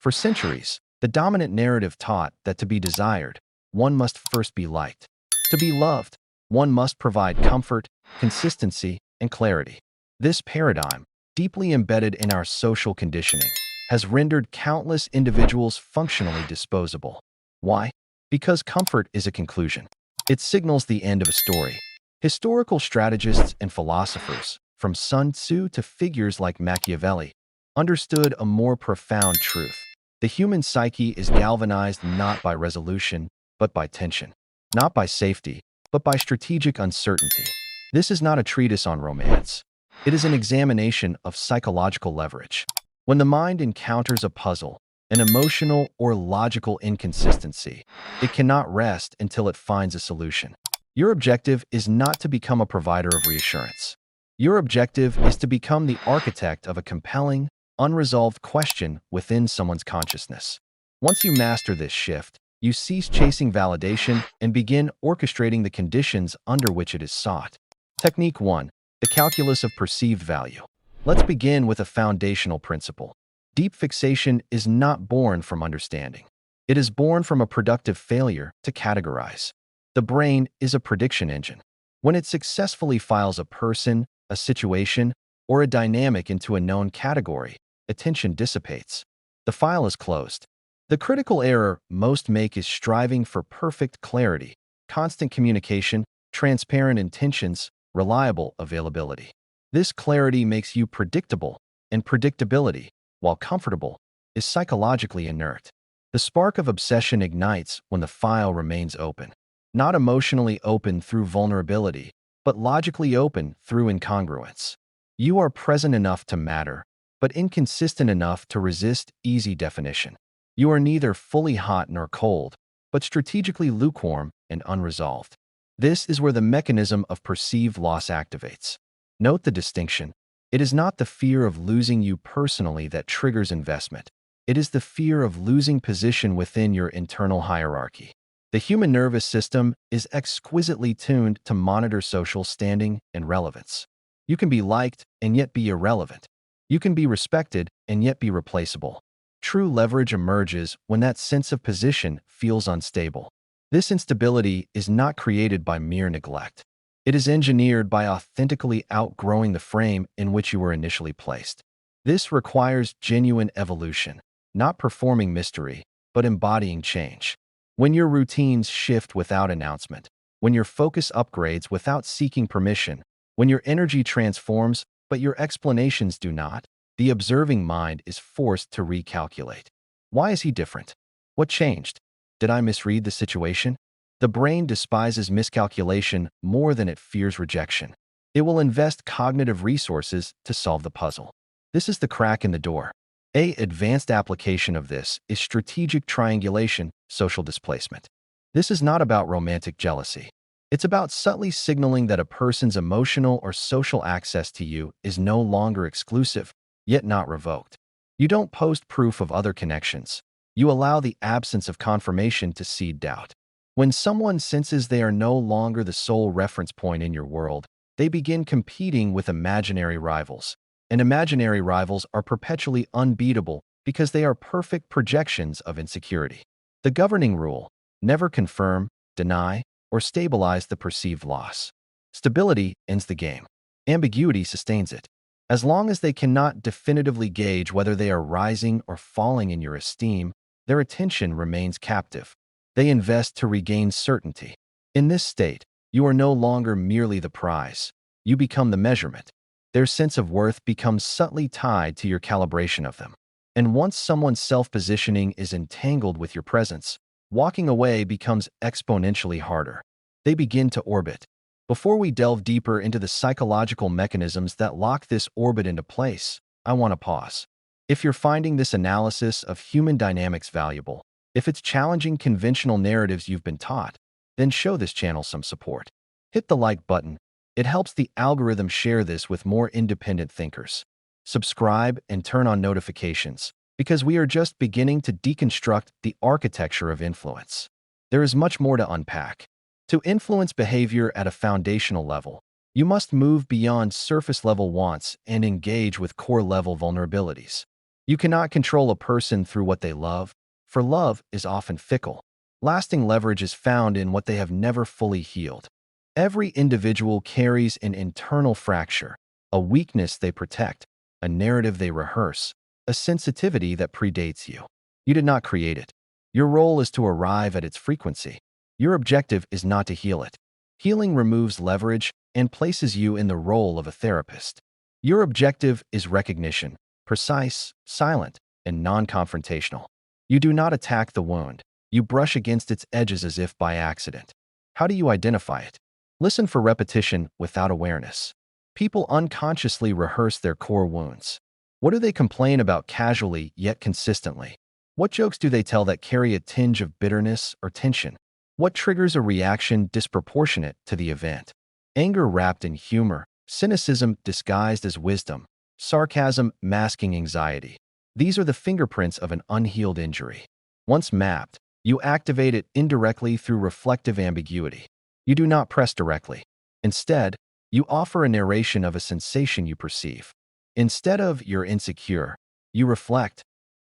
For centuries, the dominant narrative taught that to be desired, one must first be liked. To be loved, one must provide comfort, consistency, and clarity. This paradigm, deeply embedded in our social conditioning, has rendered countless individuals functionally disposable. Why? Because comfort is a conclusion. It signals the end of a story. Historical strategists and philosophers, from Sun Tzu to figures like Machiavelli, understood a more profound truth. The human psyche is galvanized not by resolution, but by tension. Not by safety, but by strategic uncertainty. This is not a treatise on romance. It is an examination of psychological leverage. When the mind encounters a puzzle, an emotional or logical inconsistency, it cannot rest until it finds a solution. Your objective is not to become a provider of reassurance. Your objective is to become the architect of a compelling, unresolved question within someone's consciousness. Once you master this shift, you cease chasing validation and begin orchestrating the conditions under which it is sought. Technique 1. The calculus of perceived value. Let's begin with a foundational principle. Deep fixation is not born from understanding. It is born from a productive failure to categorize. The brain is a prediction engine. When it successfully files a person, a situation, or a dynamic into a known category, attention dissipates. The file is closed. The critical error most make is striving for perfect clarity, constant communication, transparent intentions, reliable availability. This clarity makes you predictable, and predictability, while comfortable, is psychologically inert. The spark of obsession ignites when the file remains open. Not emotionally open through vulnerability, but logically open through incongruence. You are present enough to matter, but inconsistent enough to resist easy definition. You are neither fully hot nor cold, but strategically lukewarm and unresolved. This is where the mechanism of perceived loss activates. Note the distinction. It is not the fear of losing you personally that triggers investment. It is the fear of losing position within your internal hierarchy. The human nervous system is exquisitely tuned to monitor social standing and relevance. You can be liked and yet be irrelevant. You can be respected and yet be replaceable. True leverage emerges when that sense of position feels unstable. This instability is not created by mere neglect. It is engineered by authentically outgrowing the frame in which you were initially placed. This requires genuine evolution, not performing mystery, but embodying change. When your routines shift without announcement, when your focus upgrades without seeking permission, when your energy transforms but your explanations do not, the observing mind is forced to recalculate. Why is he different? What changed? Did I misread the situation? The brain despises miscalculation more than it fears rejection. It will invest cognitive resources to solve the puzzle. This is the crack in the door. An advanced application of this is strategic triangulation, social displacement. This is not about romantic jealousy. It's about subtly signaling that a person's emotional or social access to you is no longer exclusive, yet not revoked. You don't post proof of other connections. You allow the absence of confirmation to seed doubt. When someone senses they are no longer the sole reference point in your world, they begin competing with imaginary rivals. And imaginary rivals are perpetually unbeatable because they are perfect projections of insecurity. The governing rule: never confirm, deny, or stabilize the perceived loss. Stability ends the game. Ambiguity sustains it. As long as they cannot definitively gauge whether they are rising or falling in your esteem, their attention remains captive. They invest to regain certainty. In this state, you are no longer merely the prize. You become the measurement. Their sense of worth becomes subtly tied to your calibration of them. And once someone's self-positioning is entangled with your presence, walking away becomes exponentially harder. They begin to orbit. Before we delve deeper into the psychological mechanisms that lock this orbit into place, I want to pause. If you're finding this analysis of human dynamics valuable, if it's challenging conventional narratives you've been taught, then show this channel some support. Hit the like button. It helps the algorithm share this with more independent thinkers. Subscribe and turn on notifications, because we are just beginning to deconstruct the architecture of influence. There is much more to unpack. To influence behavior at a foundational level, you must move beyond surface-level wants and engage with core-level vulnerabilities. You cannot control a person through what they love, for love is often fickle. Lasting leverage is found in what they have never fully healed. Every individual carries an internal fracture, a weakness they protect, a narrative they rehearse, a sensitivity that predates you. You did not create it. Your role is to arrive at its frequency. Your objective is not to heal it. Healing removes leverage and places you in the role of a therapist. Your objective is recognition, precise, silent, and non-confrontational. You do not attack the wound. You brush against its edges as if by accident. How do you identify it? Listen for repetition without awareness. People unconsciously rehearse their core wounds. What do they complain about casually yet consistently? What jokes do they tell that carry a tinge of bitterness or tension? What triggers a reaction disproportionate to the event? Anger wrapped in humor, cynicism disguised as wisdom, sarcasm masking anxiety. These are the fingerprints of an unhealed injury. Once mapped, you activate it indirectly through reflective ambiguity. You do not press directly. Instead, you offer a narration of a sensation you perceive. Instead of "you're insecure," you reflect.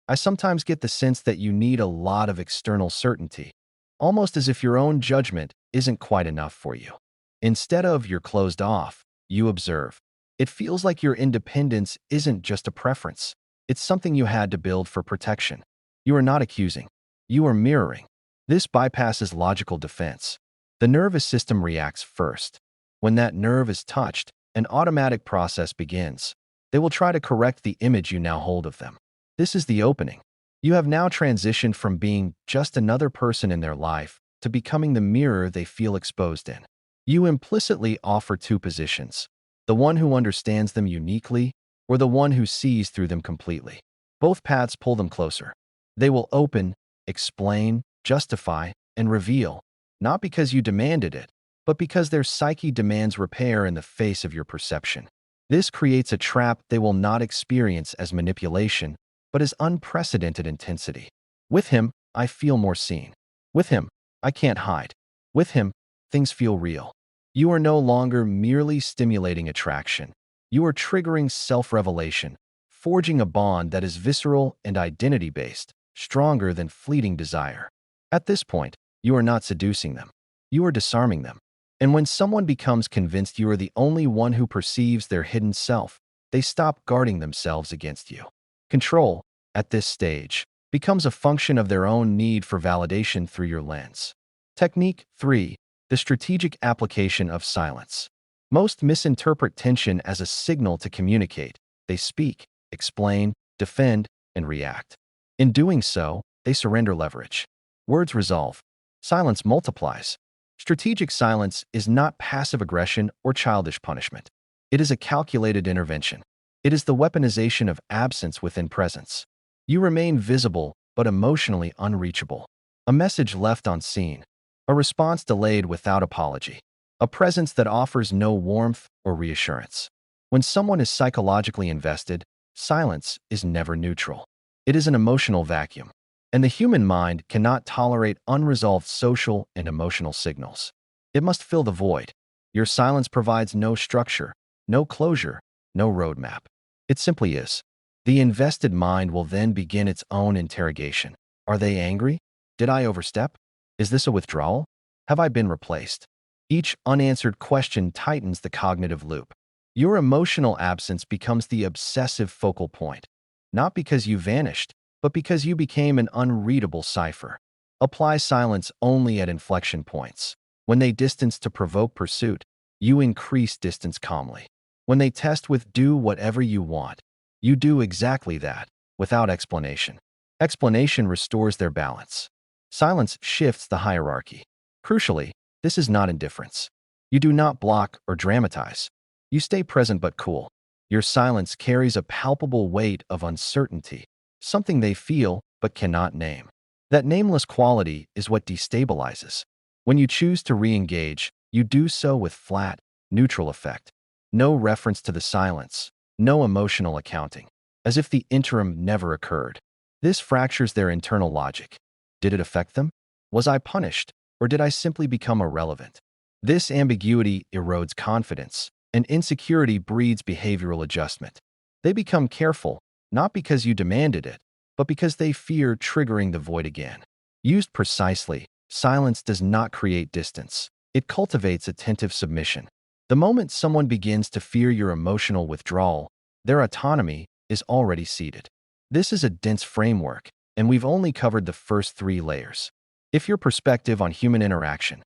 I sometimes get the sense that you need a lot of external certainty, almost as if your own judgment isn't quite enough for you. Instead of "you're closed off," you observe. It feels like your independence isn't just a preference. It's something you had to build for protection. You are not accusing. You are mirroring. This bypasses logical defense. The nervous system reacts first. When that nerve is touched, an automatic process begins. They will try to correct the image you now hold of them. This is the opening. You have now transitioned from being just another person in their life to becoming the mirror they feel exposed in. You implicitly offer two positions: the one who understands them uniquely, or the one who sees through them completely. Both paths pull them closer. They will open, explain, justify, and reveal, not because you demanded it, but because their psyche demands repair in the face of your perception. This creates a trap they will not experience as manipulation, but as unprecedented intensity. With him, I feel more seen. With him, I can't hide. With him, things feel real. You are no longer merely stimulating attraction. You are triggering self-revelation, forging a bond that is visceral and identity-based, stronger than fleeting desire. At this point, you are not seducing them. You are disarming them. And when someone becomes convinced you are the only one who perceives their hidden self, they stop guarding themselves against you. Control, at this stage, becomes a function of their own need for validation through your lens. Technique 3. The strategic application of silence. Most misinterpret tension as a signal to communicate. They speak, explain, defend, and react. In doing so, they surrender leverage. Words resolve. Silence multiplies. Strategic silence is not passive aggression or childish punishment. It is a calculated intervention. It is the weaponization of absence within presence. You remain visible, but emotionally unreachable. A message left unseen. A response delayed without apology. A presence that offers no warmth or reassurance. When someone is psychologically invested, silence is never neutral. It is an emotional vacuum. And the human mind cannot tolerate unresolved social and emotional signals. It must fill the void. Your silence provides no structure, no closure, no roadmap. It simply is. The invested mind will then begin its own interrogation. Are they angry? Did I overstep? Is this a withdrawal? Have I been replaced? Each unanswered question tightens the cognitive loop. Your emotional absence becomes the obsessive focal point, not because you vanished, but because you became an unreadable cipher. Apply silence only at inflection points. When they distance to provoke pursuit, you increase distance calmly. When they test with "do whatever you want," you do exactly that, without explanation. Explanation restores their balance. Silence shifts the hierarchy. Crucially, this is not indifference. You do not block or dramatize. You stay present but cool. Your silence carries a palpable weight of uncertainty, something they feel but cannot name. That nameless quality is what destabilizes. When you choose to re-engage, you do so with flat, neutral effect. No reference to the silence, no emotional accounting, as if the interim never occurred. This fractures their internal logic. Did it affect them? Was I punished, or did I simply become irrelevant? This ambiguity erodes confidence, and insecurity breeds behavioral adjustment. They become careful, not because you demanded it, but because they fear triggering the void again. Used precisely, silence does not create distance. It cultivates attentive submission. The moment someone begins to fear your emotional withdrawal, their autonomy is already ceded. This is a dense framework, and we've only covered the first 3 layers. If your perspective on human interaction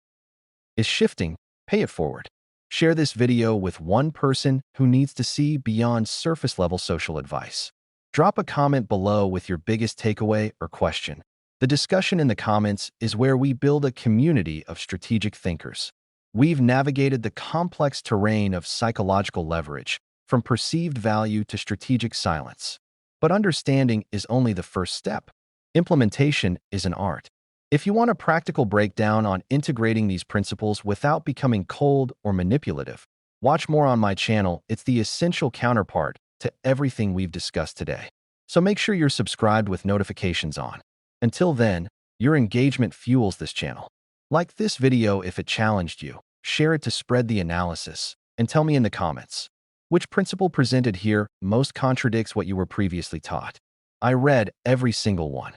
is shifting, pay it forward. Share this video with one person who needs to see beyond surface-level social advice. Drop a comment below with your biggest takeaway or question. The discussion in the comments is where we build a community of strategic thinkers. We've navigated the complex terrain of psychological leverage, from perceived value to strategic silence. But understanding is only the first step. Implementation is an art. If you want a practical breakdown on integrating these principles without becoming cold or manipulative, watch more on my channel. It's the essential counterpart to everything we've discussed today. So make sure you're subscribed with notifications on. Until then, your engagement fuels this channel. Like this video if it challenged you, share it to spread the analysis, and tell me in the comments, which principle presented here most contradicts what you were previously taught. I read every single one.